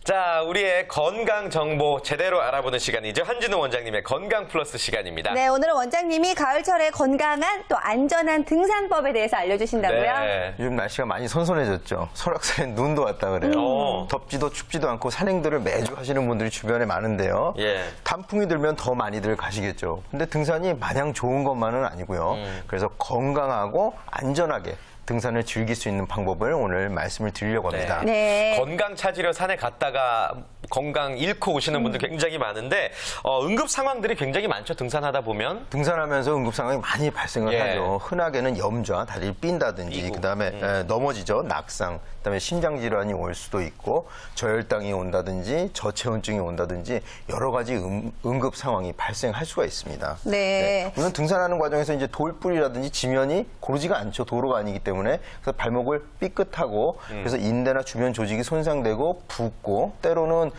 자, 우리의 건강 정보 제대로 알아보는 시간이죠. 한진우 원장님의 건강 플러스 시간입니다. 네, 오늘은 원장님이 가을철에 건강한 또 안전한 등산법에 대해서 알려주신다고요? 네. 요즘 날씨가 많이 선선해졌죠. 설악산에 눈도 왔다 그래요. 덥지도 춥지도 않고 산행들을 매주 하시는 분들이 주변에 많은데요. 예. 단풍이 들면 더 많이들 가시겠죠. 근데 등산이 마냥 좋은 것만은 아니고요. 그래서 건강하고 안전하게 등산을 즐길 수 있는 방법을 오늘 말씀을 드리려고 합니다. 네. 건강 찾으려 산에 갔다가 건강 잃고 오시는 분들 굉장히 많은데 응급 상황들이 굉장히 많죠. 등산하다 보면. 등산하면서 응급 상황이 많이 발생을 예. 하죠. 흔하게는 염좌, 다리를 삔다든지, 삐고. 그다음에 넘어지죠. 낙상, 그다음에 심장 질환이 올 수도 있고 저혈당이 온다든지 저체온증이 온다든지 여러 가지 응급 상황이 발생할 수가 있습니다. 네. 물론 등산하는 과정에서 이제 돌불이라든지 지면이 고르지가 않죠. 도로가 아니기 때문에 그래서 발목을 삐끗하고 그래서 인대나 주변 조직이 손상되고 붓고 때로는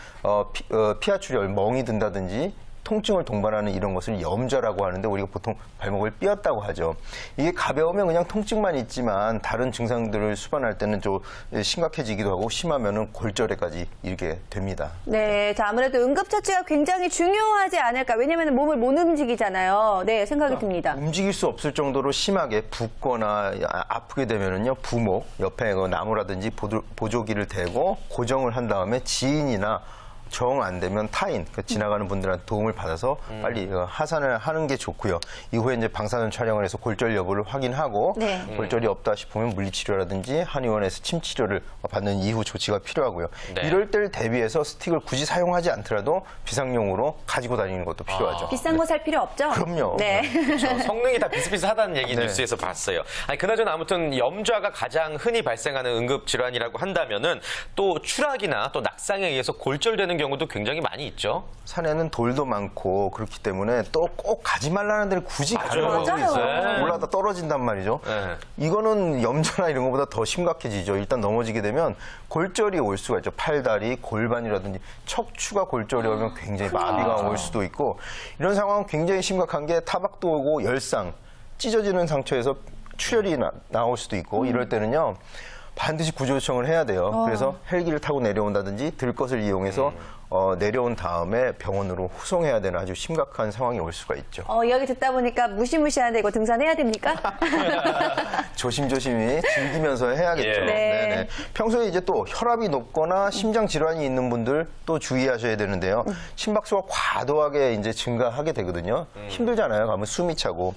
피하출혈, 멍이 든다든지 통증을 동반하는 이런 것을 염좌라고 하는데 우리가 보통 발목을 삐었다고 하죠. 이게 가벼우면 그냥 통증만 있지만 다른 증상들을 수반할 때는 좀 심각해지기도 하고 심하면은 골절에까지 이르게 됩니다. 네, 자, 아무래도 응급처치가 굉장히 중요하지 않을까. 왜냐면 몸을 못 움직이잖아요. 네, 생각이 듭니다. 움직일 수 없을 정도로 심하게 붓거나 아프게 되면은요, 부목, 옆에 나무라든지 보조기를 대고 고정을 한 다음에 지인이나 정 안 되면 타인, 지나가는 분들한테 도움을 받아서 빨리 하산을 하는 게 좋고요. 이후에 이제 방사선 촬영을 해서 골절 여부를 확인하고 네. 골절이 없다 싶으면 물리치료라든지 한의원에서 침치료를 받는 이후 조치가 필요하고요. 네. 이럴 때를 대비해서 스틱을 굳이 사용하지 않더라도 비상용으로 가지고 다니는 것도 필요하죠. 비싼 거 살 필요 없죠? 그럼요. 네. 그렇죠. 성능이 다 비슷비슷하다는 얘기 네. 뉴스에서 봤어요. 아니, 그나저나 아무튼 염좌가 가장 흔히 발생하는 응급 질환이라고 한다면은 또 추락이나 또 낙상에 의해서 골절되는 경우도 굉장히 많이 있죠. 산에는 돌도 많고 그렇기 때문에 또 꼭 가지 말라는 데를 굳이 가는 맞아요. 분들이 있어요. 네. 올라다 떨어진단 말이죠. 네. 이거는 염좌나 이런 것보다 더 심각해지죠. 일단 넘어지게 되면 골절이 올 수가 있죠. 팔다리, 골반이라든지 척추가 골절이 오면 굉장히 마비가 올 수도 있고 이런 상황은 굉장히 심각한 게 타박도 오고 열상, 찢어지는 상처에서 출혈이 나올 수도 있고 이럴 때는요. 반드시 구조 요청을 해야 돼요. 그래서 헬기를 타고 내려온다든지 들것을 이용해서 내려온 다음에 병원으로 후송해야 되는 아주 심각한 상황이 올 수가 있죠. 이야기 듣다 보니까 무시무시한데 이거 등산해야 됩니까? 조심조심히 즐기면서 해야겠죠. 예. 네. 네네. 평소에 이제 또 혈압이 높거나 심장 질환이 있는 분들 또 주의하셔야 되는데요. 심박수가 과도하게 이제 증가하게 되거든요. 힘들잖아요. 가면 숨이 차고.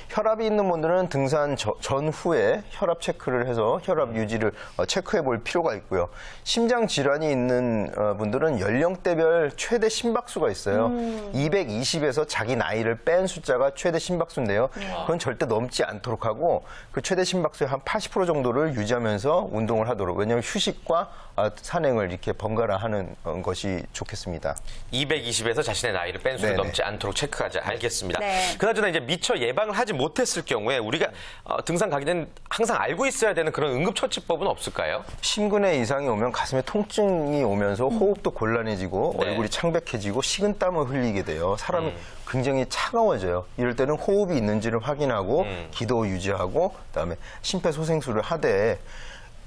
혈압이 있는 분들은 등산 전후에 혈압 체크를 해서 혈압 유지를 체크해 볼 필요가 있고요. 심장 질환이 있는 분들은 연령대별 최대 심박수가 있어요. 220에서 자기 나이를 뺀 숫자가 최대 심박수인데요. 그건 절대 넘지 않도록 하고 그 최대 심박수의 한 80% 정도를 유지하면서 운동을 하도록. 왜냐하면 휴식과 산행을 이렇게 번갈아 하는 것이 좋겠습니다. 220에서 자신의 나이를 뺀 수를 네네. 넘지 않도록 체크하자. 알겠습니다. 네. 그나저나 이제 미처 예방을 하지 못했을 경우에 우리가 등산 가기 전에 항상 알고 있어야 되는 그런 응급처치법은 없을까요? 심근의 이상이 오면 가슴에 통증이 오면서 호흡도 곤란해지고 네. 얼굴이 창백해지고 식은땀을 흘리게 돼요. 사람이 굉장히 차가워져요. 이럴 때는 호흡이 있는지를 확인하고 기도 유지하고 그다음에 심폐소생술을 하되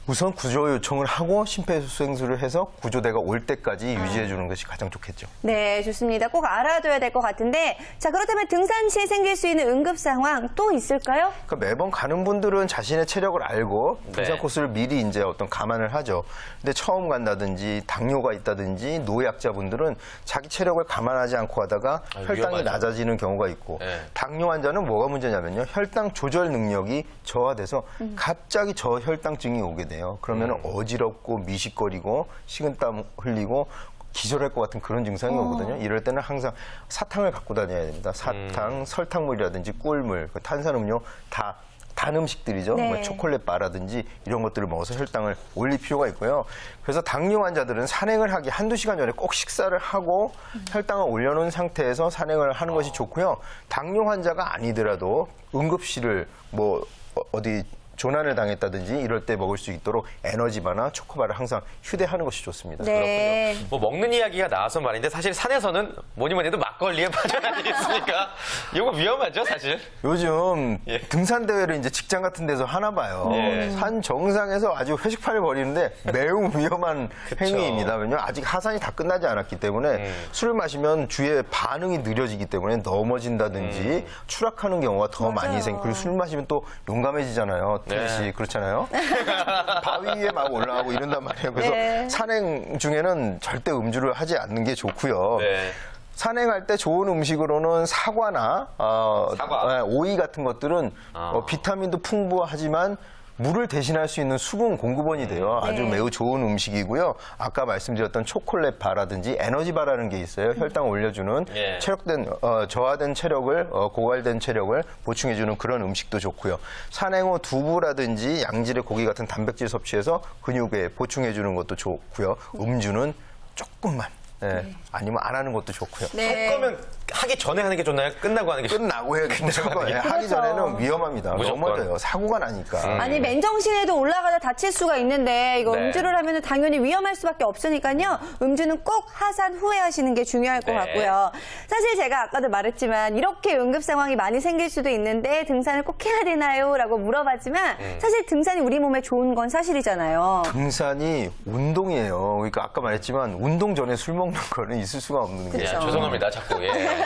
우선 구조 요청을 하고 심폐소생술을 해서 구조대가 올 때까지 유지해 주는 것이 가장 좋겠죠. 네, 좋습니다. 꼭 알아둬야 될 것 같은데, 자, 그렇다면 등산 시에 생길 수 있는 응급 상황 또 있을까요? 그러니까 매번 가는 분들은 자신의 체력을 알고 등산 네. 코스를 미리 이제 어떤 감안을 하죠. 근데 처음 간다든지 당뇨가 있다든지 노약자분들은 자기 체력을 감안하지 않고 하다가 혈당이 위험하죠. 낮아지는 경우가 있고 네. 당뇨 환자는 뭐가 문제냐면요. 혈당 조절 능력이 저하돼서 갑자기 저혈당증이 오게 돼요. 그러면 어지럽고 미식거리고 식은땀 흘리고 기절할 것 같은 그런 증상이 오거든요. 이럴 때는 항상 사탕을 갖고 다녀야 됩니다. 사탕, 설탕물이라든지 꿀물, 탄산음료 다 단 음식들이죠. 네. 뭐 초콜릿 바라든지 이런 것들을 먹어서 혈당을 올릴 필요가 있고요. 그래서 당뇨 환자들은 산행을 하기 한두 시간 전에 꼭 식사를 하고 혈당을 올려놓은 상태에서 산행을 하는 것이 좋고요. 당뇨 환자가 아니더라도 응급실을 뭐 어디 조난을 당했다든지 이럴 때 먹을 수 있도록 에너지바나 초코바를 항상 휴대하는 것이 좋습니다. 네. 뭐 먹는 이야기가 나와서 말인데 사실 산에서는 뭐니 해도 막걸리에 빠져나가게 있으니까 이거 위험하죠, 사실. 요즘 예. 등산 대회를 이제 직장 같은 데서 하나 봐요. 예. 산 정상에서 아주 회식판을 벌이는데 매우 위험한 그쵸. 행위입니다. 왜냐하면 아직 하산이 다 끝나지 않았기 때문에 술을 마시면 주위에 반응이 느려지기 때문에 넘어진다든지 추락하는 경우가 더 많이 생기고 그리고 술 마시면 또 용감해지잖아요. 태희 씨 네. 그렇잖아요. 바위 위에 막 올라가고 이런단 말이에요. 그래서 네. 산행 중에는 절대 음주를 하지 않는 게 좋고요. 네. 산행할 때 좋은 음식으로는 사과나 사과. 오이 같은 것들은 비타민도 풍부하지만 물을 대신할 수 있는 수분 공급원이 돼요. 아주 매우 좋은 음식이고요. 아까 말씀드렸던 초콜릿 바라든지 에너지 바라는 게 있어요. 혈당 올려주는 예. 저하된 체력을 고갈된 체력을 보충해주는 그런 음식도 좋고요. 산행 후 두부라든지 양질의 고기 같은 단백질 섭취해서 근육에 보충해주는 것도 좋고요. 음주는 조금만. 네. 아니면 안 하는 것도 좋고요. 네. 할 거면 하기 전에 하는 게 좋나요? 끝나고 하는 게 좋나요? 끝나고 해야 되는데 하기 그렇죠. 전에는 위험합니다. 무조건. 넘어져요. 사고가 나니까. 아니 맨정신에도 올라가다 다칠 수가 있는데 이거 네. 음주를 하면 당연히 위험할 수밖에 없으니까요. 음주는 꼭 하산 후에 하시는 게 중요할 것 네. 같고요. 사실 제가 아까도 말했지만 이렇게 응급 상황이 많이 생길 수도 있는데 등산을 꼭 해야 되나요? 라고 물어봤지만 사실 등산이 우리 몸에 좋은 건 사실이잖아요. 등산이 운동이에요. 그러니까 아까 말했지만 운동 전에 술 먹는 거는 있을 수가 없는 게 예, 그쵸. 죄송합니다, 자꾸. 예.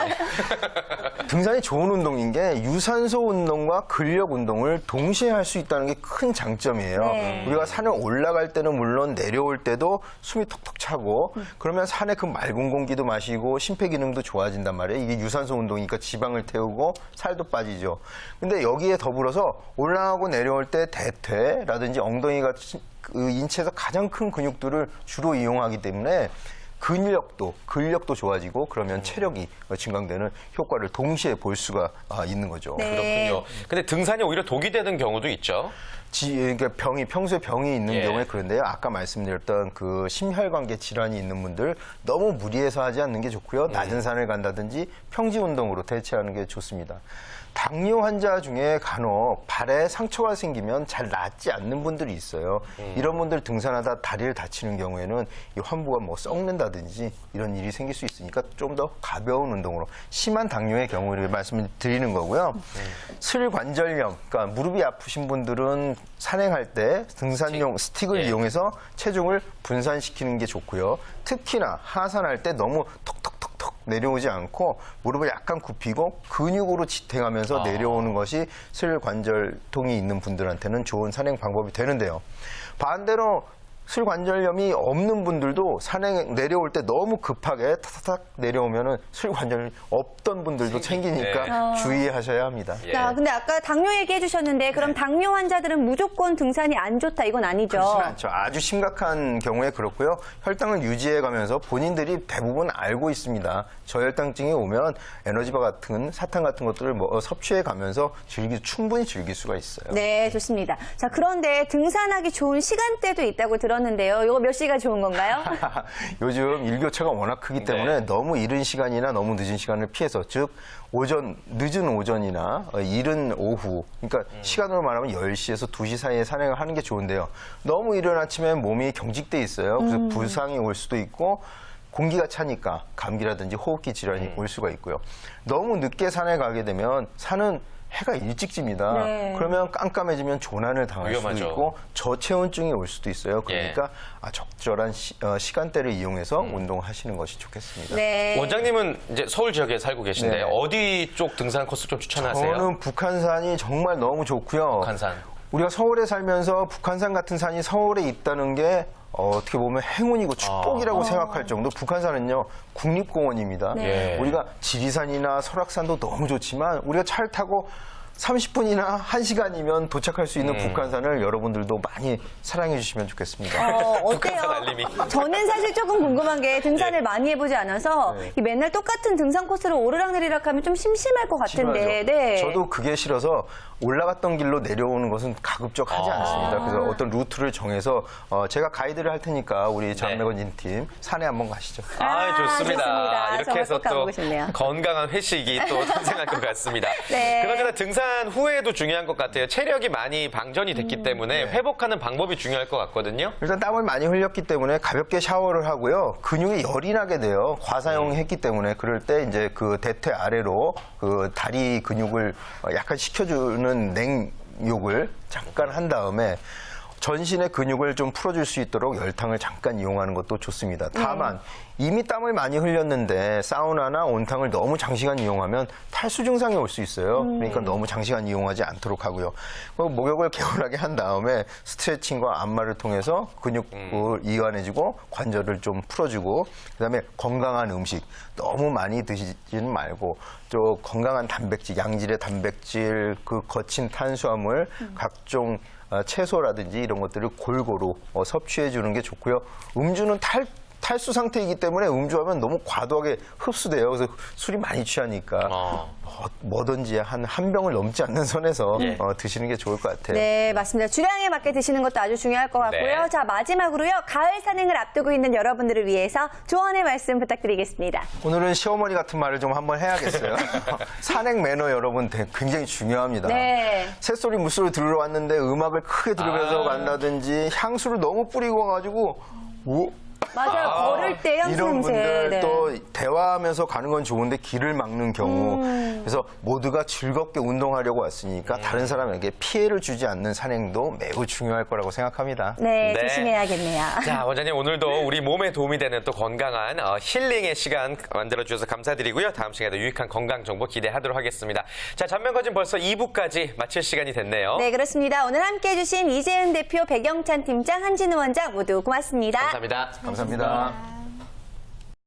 등산이 좋은 운동인 게 유산소 운동과 근력 운동을 동시에 할 수 있다는 게 큰 장점이에요. 네. 우리가 산을 올라갈 때는 물론 내려올 때도 숨이 턱턱 차고 그러면 산에 그 맑은 공기도 마시고 심폐기능도 좋아진단 말이에요. 이게 유산소 운동이니까 지방을 태우고 살도 빠지죠. 근데 여기에 더불어서 올라가고 내려올 때 대퇴라든지 엉덩이 같은 그 인체에서 가장 큰 근육들을 주로 이용하기 때문에 근력도 좋아지고 그러면 체력이 증강되는 효과를 동시에 볼 수가 있는 거죠. 네. 그렇군요. 근데 등산이 오히려 독이 되는 경우도 있죠. 그러니까 평소에 병이 있는 예. 경우에 그런데요. 아까 말씀드렸던 그 심혈관계 질환이 있는 분들 너무 무리해서 하지 않는 게 좋고요. 낮은 산을 간다든지 평지 운동으로 대체하는 게 좋습니다. 당뇨 환자 중에 간혹 발에 상처가 생기면 잘 낫지 않는 분들이 있어요. 이런 분들 등산하다 다리를 다치는 경우에는 이 환부가 뭐 썩는다든지 이런 일이 생길 수 있으니까 좀 더 가벼운 운동으로 심한 당뇨의 경우를 말씀을 드리는 거고요. 슬관절염, 그러니까 무릎이 아프신 분들은 산행할 때 등산용 스틱을 예. 이용해서 체중을 분산시키는 게 좋고요. 특히나 하산할 때 너무 턱턱턱 내려오지 않고 무릎을 약간 굽히고 근육으로 지탱하면서 내려오는 것이 슬관절통이 있는 분들한테는 좋은 산행 방법이 되는데요. 반대로 슬관절염이 없는 분들도 산행 내려올 때 너무 급하게 타타닥 내려오면은 슬관절염이 없던 분들도 생기니까 주의하셔야 합니다. 예. 자, 근데 아까 당뇨 얘기해 주셨는데 그럼 당뇨 환자들은 무조건 등산이 안 좋다 이건 아니죠? 그렇진 않죠. 아주 심각한 경우에 그렇고요. 혈당을 유지해 가면서 본인들이 대부분 알고 있습니다. 저혈당증이 오면 에너지바 같은 사탕 같은 것들을 섭취해 가면서 충분히 즐길 수가 있어요. 네, 좋습니다. 자, 그런데 등산하기 좋은 시간대도 있다고 들었는데요. 이거 몇 시가 좋은 건가요? 요즘 일교차가 워낙 크기 때문에 너무 이른 시간이나 너무 늦은 시간을 피해서 즉 늦은 오전이나 이른 오후 그러니까 시간으로 말하면 10시에서 2시 사이에 산행을 하는 게 좋은데요. 너무 이른 아침에 몸이 경직돼 있어요. 그래서 부상이 올 수도 있고 공기가 차니까 감기라든지 호흡기 질환이 올 수가 있고요. 너무 늦게 산에 가게 되면 산은 해가 일찍 집니다. 네. 그러면 깜깜해지면 조난을 당할 위험하죠. 수도 있고 저체온증이 올 수도 있어요. 그러니까 적절한 시간대를 이용해서 운동하시는 것이 좋겠습니다. 네. 원장님은 이제 서울 지역에 살고 계신데 네. 어디 쪽 등산 코스 좀 추천하세요? 저는 북한산이 정말 너무 좋고요. 북한산. 우리가 서울에 살면서 북한산 같은 산이 서울에 있다는 게 어떻게 보면 행운이고 축복이라고 생각할 정도. 북한산은요 국립공원입니다. 네. 우리가 지리산이나 설악산도 너무 좋지만 우리가 차를 타고 30분이나 1시간이면 도착할 수 있는 북한산을 여러분들도 많이 사랑해 주시면 좋겠습니다. 어때요? 북한산 알림이. 저는 사실 조금 궁금한 게 등산을 많이 해보지 않아서 이 맨날 똑같은 등산 코스를 오르락내리락 하면 좀 심심할 것 같은데. 싫어하죠. 네. 저도 그게 싫어서 올라갔던 길로 내려오는 것은 가급적 하지 않습니다. 그래서 어떤 루트를 정해서 제가 가이드를 할 테니까 우리 장매건진 팀 산에 한번 가시죠. 아, 좋습니다. 좋습니다. 이렇게 정말 해서 꼭 또 가보고 싶네요. 건강한 회식이 또 탄생할 것 같습니다. 네. 그나저나 등산 운동한 후에도 중요한 것 같아요. 체력이 많이 방전이 됐기 때문에 회복하는 방법이 중요할 것 같거든요. 일단 땀을 많이 흘렸기 때문에 가볍게 샤워를 하고요. 근육이 열이 나게 돼요. 과사용했기 때문에 그럴 때 이제 그 대퇴 아래로 그 다리 근육을 약간 식혀주는 냉욕을 잠깐 한 다음에 전신의 근육을 좀 풀어줄 수 있도록 열탕을 잠깐 이용하는 것도 좋습니다. 다만 이미 땀을 많이 흘렸는데 사우나나 온탕을 너무 장시간 이용하면 탈수 증상이 올 수 있어요. 그러니까 너무 장시간 이용하지 않도록 하고요. 목욕을 개운하게 한 다음에 스트레칭과 안마를 통해서 근육을 이완해주고 관절을 좀 풀어주고 그다음에 건강한 음식 너무 많이 드시지는 말고 또 건강한 단백질, 양질의 단백질, 그 거친 탄수화물, 각종 채소라든지 이런 것들을 골고루 섭취해 주는 게 좋고요. 음주는 탈수 상태이기 때문에 음주하면 너무 과도하게 흡수돼요. 그래서 술이 많이 취하니까 뭐든지 한 병을 넘지 않는 선에서 드시는 게 좋을 것 같아요. 네, 맞습니다. 주량에 맞게 드시는 것도 아주 중요할 것 같고요. 네. 자, 마지막으로요. 가을 산행을 앞두고 있는 여러분들을 위해서 조언의 말씀 부탁드리겠습니다. 오늘은 시어머니 같은 말을 좀 한번 해야겠어요. 산행 매너 여러분 굉장히 중요합니다. 네. 새소리 물소리 들으러 왔는데 음악을 크게 들으면서 간다든지 향수를 너무 뿌리고 와가지고 맞아요. 걸을 때 향수 이런 냄새. 분들 네. 또 대화하면서 가는 건 좋은데 길을 막는 경우 그래서 모두가 즐겁게 운동하려고 왔으니까 다른 사람에게 피해를 주지 않는 산행도 매우 중요할 거라고 생각합니다. 네, 네. 조심해야겠네요. 자, 원장님 오늘도 우리 몸에 도움이 되는 또 건강한 힐링의 시간 만들어주셔서 감사드리고요. 다음 시간에도 유익한 건강 정보 기대하도록 하겠습니다. 자, 전면거진 벌써 2부까지 마칠 시간이 됐네요. 네, 그렇습니다. 오늘 함께해 주신 이재은 대표, 백영찬 팀장, 한진우 원장 모두 고맙습니다. 감사합니다. 감사합니다.